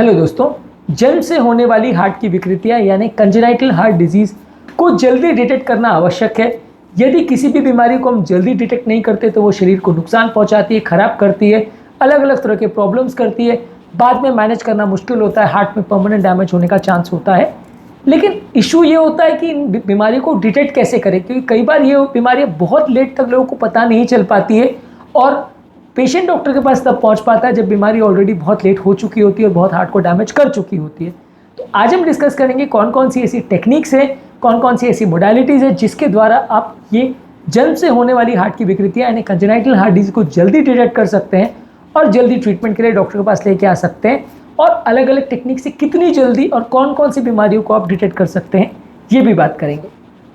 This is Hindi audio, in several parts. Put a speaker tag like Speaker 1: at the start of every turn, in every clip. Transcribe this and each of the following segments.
Speaker 1: हेलो दोस्तों, जन्म से होने वाली हार्ट की विकृतियां यानी कंजेनाइटल हार्ट डिजीज़ को जल्दी डिटेक्ट करना आवश्यक है। यदि किसी भी बीमारी को हम जल्दी डिटेक्ट नहीं करते तो वो शरीर को नुकसान पहुंचाती है, ख़राब करती है, अलग अलग तरह के प्रॉब्लम्स करती है। बाद में मैनेज करना मुश्किल होता है, हार्ट में परमानेंट डैमेज होने का चांस होता है। लेकिन इशू ये होता है कि इन बीमारी को डिटेक्ट कैसे करें, क्योंकि कई बार ये बीमारियाँ बहुत लेट तक लोगों को पता नहीं चल पाती है और पेशेंट डॉक्टर के पास तब पहुंच पाता है जब बीमारी ऑलरेडी बहुत लेट हो चुकी होती है और बहुत हार्ट को डैमेज कर चुकी होती है। तो आज हम डिस्कस करेंगे कौन कौन सी ऐसी टेक्निक्स है, कौन कौन सी ऐसी मोडालिटीज़ है जिसके द्वारा आप ये जन्म से होने वाली हार्ट की विकृतियाँ यानी कंजेनाइटल हार्ट डिजीज को जल्दी डिटेक्ट कर सकते हैं और जल्दी ट्रीटमेंट के लिए डॉक्टर के पास लेके आ सकते हैं। और अलग अलग टेक्निक से कितनी जल्दी और कौन कौन सी बीमारियों को आप डिटेक्ट कर सकते हैं, ये भी बात करेंगे।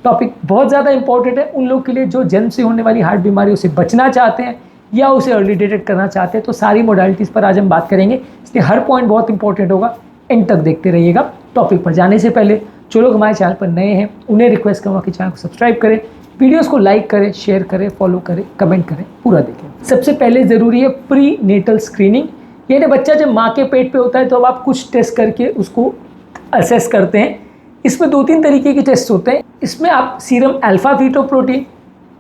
Speaker 1: टॉपिक बहुत ज़्यादा इंपॉर्टेंट है उन लोग के लिए जो जन्म से होने वाली हार्ट बीमारियों से बचना चाहते हैं या उसे अर्ली डिटेक्ट करना चाहते हैं। तो सारी मोडालिटीज़ पर आज हम बात करेंगे, इसलिए हर पॉइंट बहुत इंपॉर्टेंट होगा, एंड तक देखते रहिएगा। टॉपिक पर जाने से पहले जो लोग हमारे चैनल पर नए हैं उन्हें रिक्वेस्ट करूँगा कि चैनल को सब्सक्राइब करें, वीडियोस को लाइक करें, शेयर करें, फॉलो करें, कमेंट करें, पूरा देखें। सबसे पहले ज़रूरी है प्री नेटल स्क्रीनिंग, यानी बच्चा जब माँ के पेट पे होता है तो अब आप कुछ टेस्ट करके उसको असेस करते हैं। इसमें 2-3 तरीके के टेस्ट होते हैं। इसमें आप सीरम अल्फा फीटोप्रोटीन,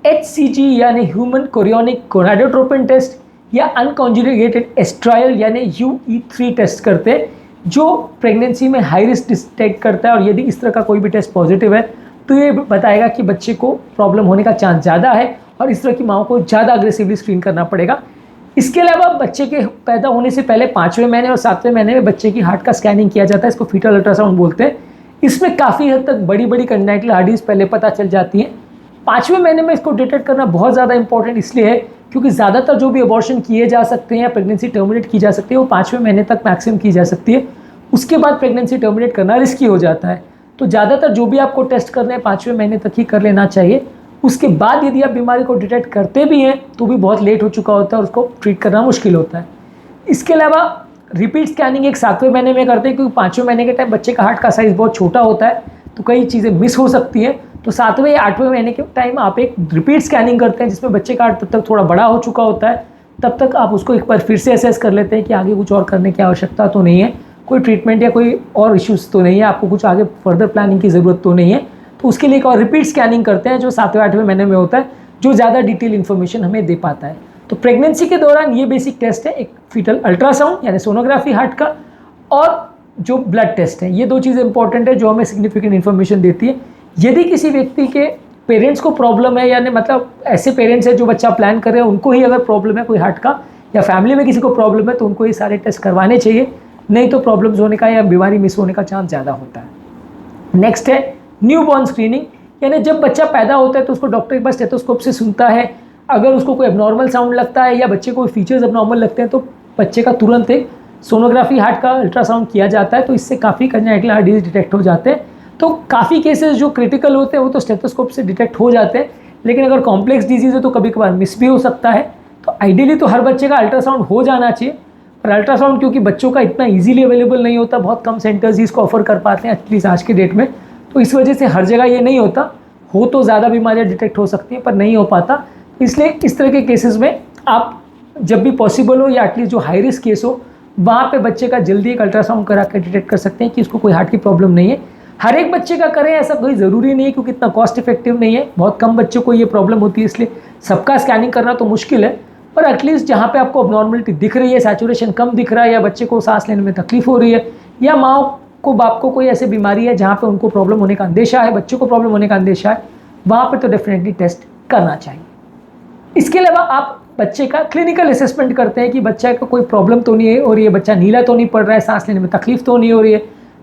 Speaker 1: HCG यानी ह्यूमन कोरियोनिक गोनाडोट्रोपिन टेस्ट या अनकॉन्जुगेटेड एस्ट्रायल यानी UE3 टेस्ट करते हैं, जो प्रेगनेंसी में हाई रिस्क डिटेक्ट करता है। और यदि इस तरह का कोई भी टेस्ट पॉजिटिव है तो ये बताएगा कि बच्चे को प्रॉब्लम होने का चांस ज़्यादा है और इस तरह की माओं को ज़्यादा अग्रेसिवली स्क्रीन करना पड़ेगा। इसके अलावा बच्चे के पैदा होने से पहले 5वें महीने और 7वें महीने में बच्चे की हार्ट का स्कैनिंग किया जाता है, इसको फीटल अल्ट्रासाउंड बोलते हैं। इसमें काफ़ी हद तक बड़ी बड़ी कंजेनाइटल हार्ट डिजीज पहले पता चल जाती हैं। 5वें महीने में इसको डिटेक्ट करना बहुत ज़्यादा इंपॉर्टेंट इसलिए है क्योंकि ज़्यादातर जो भी अबॉर्शन किए जा सकते हैं या प्रेगनेंसी टर्मिनेट की जा सकती है वो 5वें महीने तक मैक्सिमम की जा सकती है। उसके बाद प्रेगनेंसी टर्मिनेट करना रिस्की हो जाता है। तो ज़्यादातर जो भी आपको टेस्ट करने हैं 5वें महीने तक ही कर लेना चाहिए। उसके बाद यदि आप बीमारी को डिटेक्ट करते भी हैं तो भी बहुत लेट हो चुका होता है और उसको ट्रीट करना मुश्किल होता है। इसके अलावा रिपीट स्कैनिंग एक 7वें महीने में करते हैं, क्योंकि 5वें महीने के टाइम बच्चे का हार्ट का साइज़ बहुत छोटा होता है तो कई चीज़ें मिस हो सकती हैं। तो 7वें या 8वें महीने के टाइम आप एक रिपीट स्कैनिंग करते हैं जिसमें बच्चे का हार्ट तब तक थोड़ा बड़ा हो चुका होता है। तब तक आप उसको एक बार फिर से असेस कर लेते हैं कि आगे कुछ और करने की आवश्यकता तो नहीं है, कोई ट्रीटमेंट या कोई और इश्यूज़ तो नहीं है, आपको कुछ आगे फर्दर प्लानिंग की ज़रूरत तो नहीं है। तो उसके लिए एक और रिपीट स्कैनिंग करते हैं जो 7वें-8वें महीने में होता है, जो ज़्यादा डिटेल इन्फॉर्मेशन हमें दे पाता है। तो प्रेगनेंसी के दौरान ये बेसिक टेस्ट है, एक फीटल अल्ट्रासाउंड यानी सोनोग्राफी हार्ट का और जो ब्लड टेस्ट है। ये 2 चीज़ें इंपॉर्टेंट है जो हमें सिग्निफिकेंट इन्फॉर्मेशन देती है। यदि किसी व्यक्ति के पेरेंट्स को प्रॉब्लम है, यानी मतलब ऐसे पेरेंट्स हैं जो बच्चा प्लान कर रहे हैं उनको ही अगर प्रॉब्लम है कोई हार्ट का या फैमिली में किसी को प्रॉब्लम है तो उनको ये सारे टेस्ट करवाने चाहिए, नहीं तो प्रॉब्लम्स होने का या बीमारी मिस होने का चांस ज़्यादा होता है। नेक्स्ट है न्यूबॉर्न स्क्रीनिंग, यानी जब बच्चा पैदा होता है तो उसको डॉक्टर के पास स्टेथोस्कोप से सुनता है। अगर उसको कोई एबनॉर्मल साउंड लगता है या बच्चे को कोई फीचर्स एबनॉर्मल लगते हैं तो बच्चे का तुरंत एक सोनोग्राफी हार्ट का अल्ट्रासाउंड किया जाता है। तो इससे काफ़ी कंजेनाइटल हार्ट डिजीज डिटेक्ट हो जाते हैं। तो काफ़ी केसेस जो क्रिटिकल होते हैं वो तो स्टेथोस्कोप से डिटेक्ट हो जाते हैं, लेकिन अगर कॉम्प्लेक्स डिजीज़ है तो कभी कभार मिस भी हो सकता है। तो आइडियली तो हर बच्चे का अल्ट्रासाउंड हो जाना चाहिए, पर अल्ट्रासाउंड क्योंकि बच्चों का इतना ईजिली अवेलेबल नहीं होता, बहुत कम सेंटर्स ही इसको ऑफर कर पाते हैं एटलीस्ट आज के डेट में, तो इस वजह से हर जगह ये नहीं होता। हो तो ज़्यादा बीमारियाँ डिटेक्ट हो सकती हैं पर नहीं हो पाता। इसलिए इस तरह के केसेस में आप जब भी पॉसिबल हो या एटलीस्ट जो हाई रिस्क केस हो वहाँ पे बच्चे का जल्दी एक अल्ट्रासाउंड करा कर डिटेक्ट कर सकते हैं कि उसको कोई हार्ट की प्रॉब्लम नहीं है। हर एक बच्चे का करें ऐसा कोई ज़रूरी नहीं है क्योंकि इतना कॉस्ट इफेक्टिव नहीं है, बहुत कम बच्चों को ये प्रॉब्लम होती है, इसलिए सबका स्कैनिंग करना तो मुश्किल है। पर एटलीस्ट जहाँ पे आपको अबनॉर्मलिटी दिख रही है, सैचुरेशन कम दिख रहा है या बच्चे को सांस लेने में तकलीफ हो रही है या माँ को बाप को कोई ऐसी बीमारी है जहाँ पे उनको प्रॉब्लम होने का अंदेशा है, बच्चों को प्रॉब्लम होने का अंदेशा है, वहाँ पे तो डेफिनेटली टेस्ट करना चाहिए। इसके अलावा आप बच्चे का क्लिनिकल असेसमेंट करते हैं कि बच्चे को कोई प्रॉब्लम तो नहीं है और ये बच्चा नीला तो नहीं पड़ रहा है, सांस लेने में तकलीफ तो नहीं हो रही है,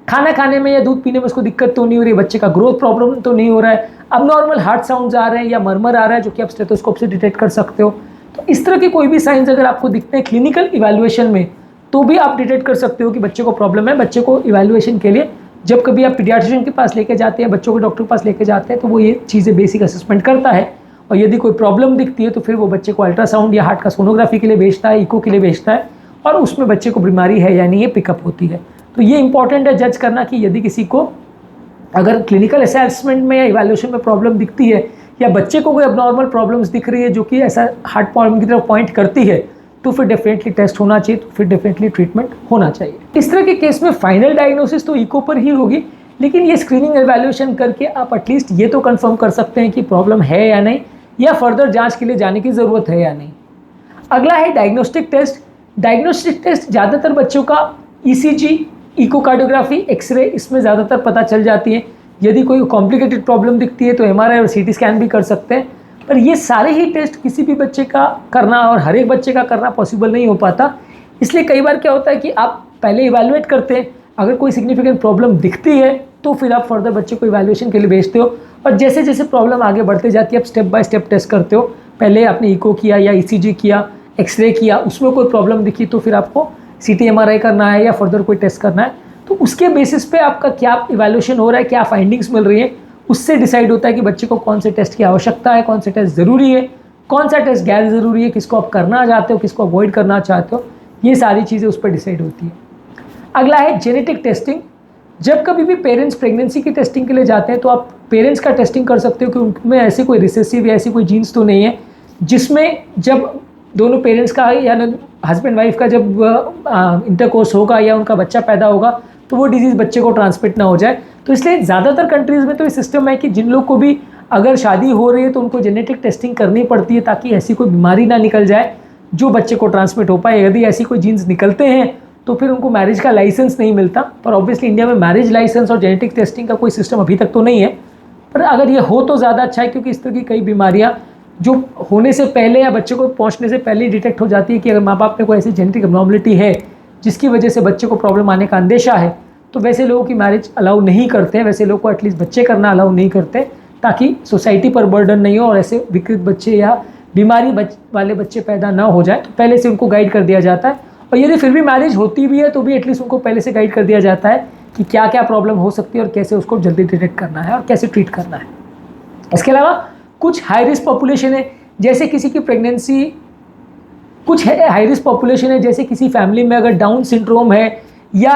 Speaker 1: खाना खाने में या दूध पीने में उसको दिक्कत तो नहीं हो रही है, बच्चे का ग्रोथ प्रॉब्लम तो नहीं हो रहा है, अब नॉर्मल हार्ट साउंड्स आ रहे हैं या मरमर आ रहा है जो कि आप स्टेथोस्कोप से डिटेक्ट कर सकते हो। तो इस तरह के कोई भी साइंस अगर आपको दिखते हैं क्लिनिकल इवैल्यूएशन में तो भी आप डिटेक्ट कर सकते हो कि बच्चे को प्रॉब्लम है। बच्चे को इवैल्यूएशन के लिए जब कभी आप पीडियाट्रिशियन के पास लेके जाते हैं, बच्चों के डॉक्टर के पास लेके जाते हैं तो वो ये चीज़ें बेसिक असेसमेंट करता है और यदि कोई प्रॉब्लम दिखती है तो फिर वो बच्चे को अल्ट्रासाउंड या हार्ट का सोनोग्राफी के लिए भेजता है, इको के लिए भेजता है और उसमें बच्चे को बीमारी है या नहीं ये पिकअप होती है। तो ये इंपॉर्टेंट है जज करना कि यदि किसी को अगर क्लिनिकल असेसमेंट में या इवैल्यूएशन में प्रॉब्लम दिखती है या बच्चे को कोई अबनॉर्मल प्रॉब्लम्स दिख रही है जो कि ऐसा हार्ट प्रॉब्लम की तरफ पॉइंट करती है तो फिर डेफिनेटली टेस्ट होना चाहिए, तो फिर डेफिनेटली ट्रीटमेंट होना चाहिए। इस तरह के केस में फाइनल डायग्नोसिस तो इको पर ही होगी, लेकिन ये स्क्रीनिंग एवेल्यूएशन करके आप एटलीस्ट ये तो कंफर्म कर सकते हैं कि प्रॉब्लम है या नहीं, या फर्दर जांच के लिए जाने की ज़रूरत है या नहीं। अगला है डायग्नोस्टिक टेस्ट। डायग्नोस्टिक टेस्ट ज़्यादातर बच्चों का ईसीजी, इकोकार्डियोग्राफी, एक्सरे, इसमें ज़्यादातर पता चल जाती है। यदि कोई कॉम्प्लिकेटेड प्रॉब्लम दिखती है तो एमआरआई और सीटी स्कैन भी कर सकते हैं, पर ये सारे ही टेस्ट किसी भी बच्चे का करना और हर एक बच्चे का करना पॉसिबल नहीं हो पाता। इसलिए कई बार क्या होता है कि आप पहले इवैल्यूएट करते हैं, अगर कोई सिग्निफिकेंट प्रॉब्लम दिखती है तो फिर आप फर्दर बच्चे को इवैल्यूएशन के लिए भेजते हो, और जैसे जैसे प्रॉब्लम आगे बढ़ते जाती है आप स्टेप बाय स्टेप टेस्ट करते हो। पहले आपने इको किया या ईसीजी किया, एक्सरे किया, उसमें कोई प्रॉब्लम दिखी तो फिर आपको सीटी एमआरआई करना है या फर्दर कोई टेस्ट करना है। तो उसके बेसिस पे आपका क्या इवैल्यूएशन हो रहा है, क्या फाइंडिंग्स मिल रही है, उससे डिसाइड होता है कि बच्चे को कौन से टेस्ट की आवश्यकता है, कौन से टेस्ट ज़रूरी है, कौन सा टेस्ट गैर ज़रूरी है, किसको आप करना चाहते हो, किसको अवॉइड करना चाहते हो, ये सारी चीज़ें उस पर डिसाइड होती है। अगला है जेनेटिक टेस्टिंग। जब कभी भी पेरेंट्स प्रेगनेंसी की टेस्टिंग के लिए जाते हैं तो आप पेरेंट्स का टेस्टिंग कर सकते हो कि उनमें ऐसे कोई रिसेसिव या ऐसी कोई जीन्स तो नहीं है जिसमें जब दोनों पेरेंट्स का या हस्बैंड वाइफ का जब इंटरकोर्स होगा या उनका बच्चा पैदा होगा तो वो डिजीज़ बच्चे को ट्रांसमिट ना हो जाए। तो इसलिए ज़्यादातर कंट्रीज़ में तो ये सिस्टम है कि जिन लोग को भी अगर शादी हो रही है तो उनको जेनेटिक टेस्टिंग करनी पड़ती है ताकि ऐसी कोई बीमारी ना निकल जाए जो बच्चे को ट्रांसमिट हो पाए। यदि ऐसी कोई जीन्स निकलते हैं तो फिर उनको मैरिज का लाइसेंस नहीं मिलता। पर ऑब्वियसली इंडिया में मैरिज लाइसेंस और जेनेटिक टेस्टिंग का कोई सिस्टम अभी तक तो नहीं है, पर अगर ये हो तो ज़्यादा अच्छा है, क्योंकि इस तरह की कई बीमारियाँ जो होने से पहले या बच्चे को पहुंचने से पहले ही डिटेक्ट हो जाती है कि अगर माँ बाप में कोई ऐसी जेनेटिक एब्नॉर्मलिटी है जिसकी वजह से बच्चे को प्रॉब्लम आने का अंदेशा है, तो वैसे लोगों की मैरिज अलाउ नहीं करते हैं, वैसे लोगों को एटलीस्ट बच्चे करना अलाउ नहीं करते, ताकि सोसाइटी पर बर्डन नहीं हो और ऐसे विकृत बच्चे या बीमारी वाले बच्चे पैदा ना हो जाए। तो पहले से उनको गाइड कर दिया जाता है, और यदि फिर भी मैरिज होती भी है तो भी एटलीस्ट उनको पहले से गाइड कर दिया जाता है कि क्या क्या प्रॉब्लम हो सकती है और कैसे उसको जल्दी डिटेक्ट करना है और कैसे ट्रीट करना है। इसके अलावा कुछ हाई रिस्क पॉपुलेशन है, जैसे किसी की प्रेगनेंसी, कुछ हाई रिस्क पॉपुलेशन है जैसे किसी फैमिली में अगर डाउन सिंड्रोम है या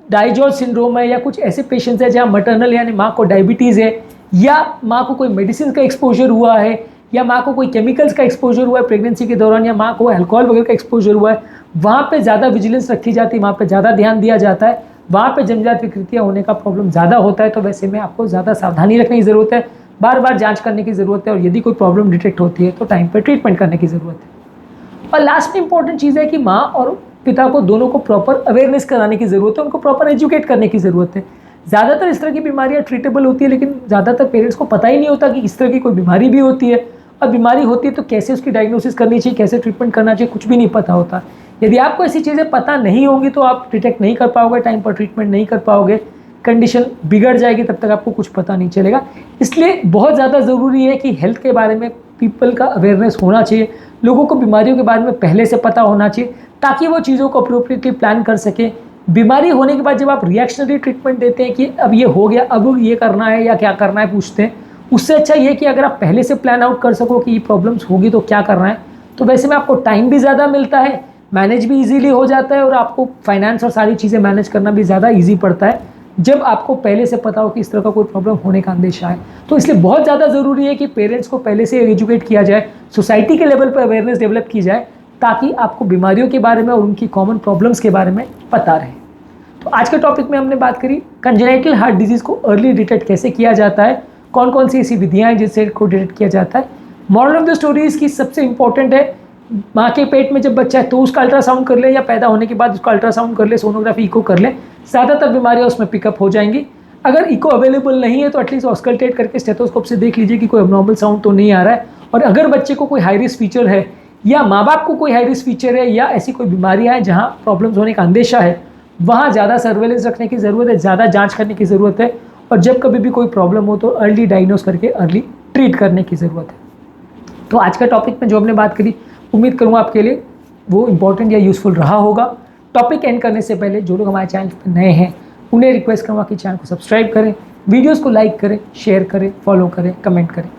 Speaker 1: डाइजॉल सिंड्रोम है, या कुछ ऐसे पेशेंट्स हैं जहाँ मटर्नल यानी माँ को डायबिटीज़ है, या माँ को कोई मेडिसिन का एक्सपोजर हुआ है, या माँ को कोई केमिकल्स का एक्सपोजर हुआ है प्रेगनेंसी के दौरान, या माँ को अल्कोहल वगैरह का एक्सपोजर हुआ है, वहाँ पे ज़्यादा विजिलेंस रखी जाती है, वहाँ पे ज़्यादा ध्यान दिया जाता है, वहाँ पे जन्मजात विकृतियाँ होने का प्रॉब्लम ज़्यादा होता है। तो वैसे में आपको ज़्यादा सावधानी रखने की ज़रूरत है, बार बार जांच करने की ज़रूरत है, और यदि कोई प्रॉब्लम डिटेक्ट होती है तो टाइम पर ट्रीटमेंट करने की ज़रूरत है। और लास्ट में इंपॉर्टेंट चीज़ है कि माँ और पिता को दोनों को प्रॉपर अवेयरनेस कराने की ज़रूरत है, उनको प्रॉपर एजुकेट करने की ज़रूरत है। ज़्यादातर इस तरह की बीमारियाँ ट्रीटेबल होती है, लेकिन ज़्यादातर पेरेंट्स को पता ही नहीं होता कि इस तरह की कोई बीमारी भी होती है, और बीमारी होती है तो कैसे उसकी डायग्नोसिस करनी चाहिए, कैसे ट्रीटमेंट करना चाहिए, कुछ भी नहीं पता होता। यदि आपको ऐसी चीज़ें पता नहीं होंगी तो आप डिटेक्ट नहीं कर पाओगे, टाइम पर ट्रीटमेंट नहीं कर पाओगे, कंडीशन बिगड़ जाएगी, तब तक आपको कुछ पता नहीं चलेगा। इसलिए बहुत ज़्यादा ज़रूरी है कि हेल्थ के बारे में पीपल का अवेयरनेस होना चाहिए, लोगों को बीमारियों के बारे में पहले से पता होना चाहिए ताकि वो चीज़ों को अप्रोप्रिएटली प्लान कर सकें। बीमारी होने के बाद जब आप रिएक्शनरी ट्रीटमेंट देते हैं कि अब ये हो गया, अब ये करना है या क्या करना है पूछते हैं, उससे अच्छा ये कि अगर आप पहले से प्लान आउट कर सको कि ये प्रॉब्लम्स होगी तो क्या करना है, तो वैसे में आपको टाइम भी ज़्यादा मिलता है, मैनेज भी इजीली हो जाता है, और आपको फाइनेंस और सारी चीज़ें मैनेज करना भी ज़्यादा ईजी पड़ता है जब आपको पहले से पता हो कि इस तरह का कोई प्रॉब्लम होने का अंदेशा है। तो इसलिए बहुत ज़्यादा ज़रूरी है कि पेरेंट्स को पहले से एजुकेट किया जाए, सोसाइटी के लेवल पर अवेयरनेस डेवलप की जाए, ताकि आपको बीमारियों के बारे में और उनकी कॉमन प्रॉब्लम्स के बारे में पता रहे। तो आज के टॉपिक में हमने बात करी कंजेनिटल हार्ट डिजीज़ को अर्ली डिटेक्ट कैसे किया जाता है, कौन कौन सी ऐसी विधियाँ हैं जिससे को डिटेक्ट किया जाता है। मॉरल ऑफ द स्टोरी इसकी सबसे इंपॉर्टेंट है, माँ के पेट में जब बच्चा है तो उसका अल्ट्रासाउंड कर ले, या पैदा होने के बाद उसका अल्ट्रासाउंड कर ले, सोनोग्राफी इको कर ले, ज़्यादातर बीमारियाँ उसमें पिकअप हो जाएंगी। अगर इको अवेलेबल नहीं है तो एटलीस्ट ऑस्कल्टेट करके स्टेथोस्कोप से देख लीजिए कि कोई एब्नॉर्मल साउंड तो नहीं आ रहा है। और अगर बच्चे को कोई हाई रिस्क फीचर है या माँ बाप को कोई हाई रिस्क फीचर है या ऐसी कोई बीमारियाँ हैं जहाँ प्रॉब्लम्स होने का अंदेशा है, वहाँ ज़्यादा सर्वेलेंस रखने की ज़रूरत है, ज़्यादा जाँच करने की ज़रूरत है, और जब कभी भी कोई प्रॉब्लम हो तो अर्ली डायग्नोस करके अर्ली ट्रीट करने की ज़रूरत है। तो आज का टॉपिक में जो हमने बात करी, उम्मीद करूँगा आपके लिए वो इंपॉर्टेंट या यूज़फुल रहा होगा। टॉपिक एंड करने से पहले जो लोग हमारे चैनल पर नए हैं उन्हें रिक्वेस्ट करूँगा कि चैनल को सब्सक्राइब करें, वीडियोज़ को लाइक करें, शेयर करें, फॉलो करें, कमेंट करें।